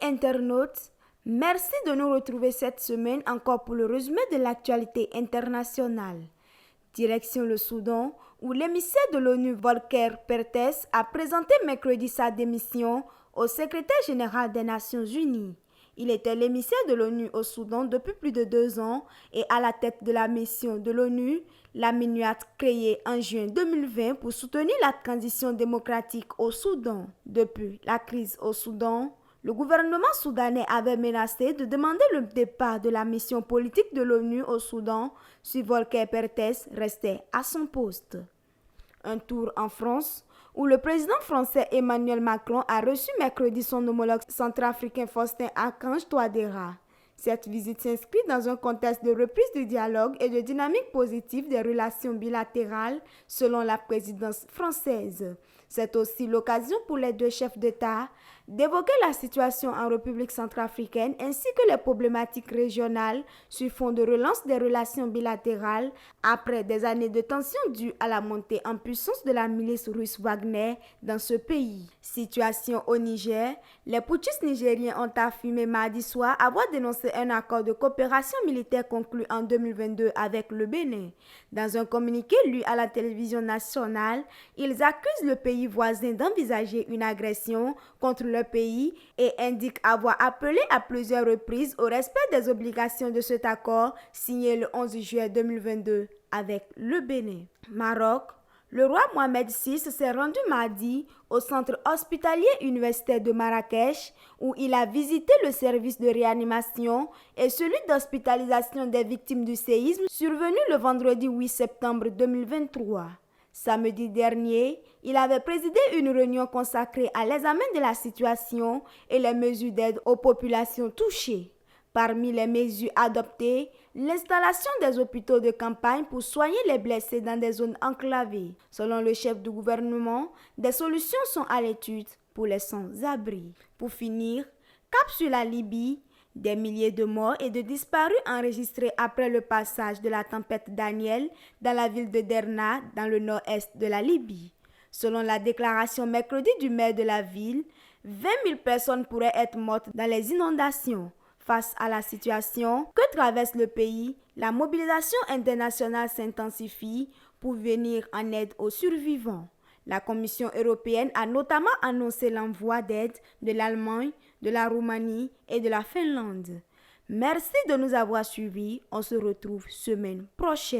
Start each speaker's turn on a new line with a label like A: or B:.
A: internautes, merci de nous retrouver cette semaine encore pour le résumé de l'actualité internationale. Direction le Soudan, où l'émissaire de l'ONU Volker Perthes a présenté mercredi sa démission au secrétaire général des Nations Unies. Il était l'émissaire de l'ONU au Soudan depuis plus de 2 ans et à la tête de la mission de l'ONU, la MINUAT créée en juin 2020 pour soutenir la transition démocratique au Soudan. Depuis la crise au Soudan, le gouvernement soudanais avait menacé de demander le départ de la mission politique de l'ONU au Soudan si Volker Perthes restait à son poste. Un tour en France, où le président français Emmanuel Macron a reçu mercredi son homologue centrafricain Faustin Archange Touadéra. Cette visite s'inscrit dans un contexte de reprise du dialogue et de dynamique positive des relations bilatérales selon la présidence française. C'est aussi l'occasion pour les deux chefs d'État d'évoquer la situation en République centrafricaine ainsi que les problématiques régionales sur fond de relance des relations bilatérales après des années de tensions dues à la montée en puissance de la milice russe Wagner dans ce pays. Situation au Niger, les putschistes nigériens ont affirmé mardi soir avoir dénoncé un accord de coopération militaire conclu en 2022 avec le Bénin. Dans un communiqué lu à la télévision nationale, ils accusent le pays voisin d'envisager une agression contre le pays et indiquent avoir appelé à plusieurs reprises au respect des obligations de cet accord signé le 11 juillet 2022 avec le Bénin. Maroc. Le roi Mohamed VI s'est rendu mardi au centre hospitalier universitaire de Marrakech où il a visité le service de réanimation et celui d'hospitalisation des victimes du séisme survenu le vendredi 8 septembre 2023. Samedi dernier, il avait présidé une réunion consacrée à l'examen de la situation et les mesures d'aide aux populations touchées. Parmi les mesures adoptées, l'installation des hôpitaux de campagne pour soigner les blessés dans des zones enclavées. Selon le chef du gouvernement, des solutions sont à l'étude pour les sans-abri. Pour finir, cap sur la Libye, des milliers de morts et de disparus enregistrés après le passage de la tempête Daniel dans la ville de Derna, dans le nord-est de la Libye. Selon la déclaration mercredi du maire de la ville, 20 000 personnes pourraient être mortes dans les inondations. Face à la situation que traverse le pays, la mobilisation internationale s'intensifie pour venir en aide aux survivants. La Commission européenne a notamment annoncé l'envoi d'aide de l'Allemagne, de la Roumanie et de la Finlande. Merci de nous avoir suivis. On se retrouve semaine prochaine.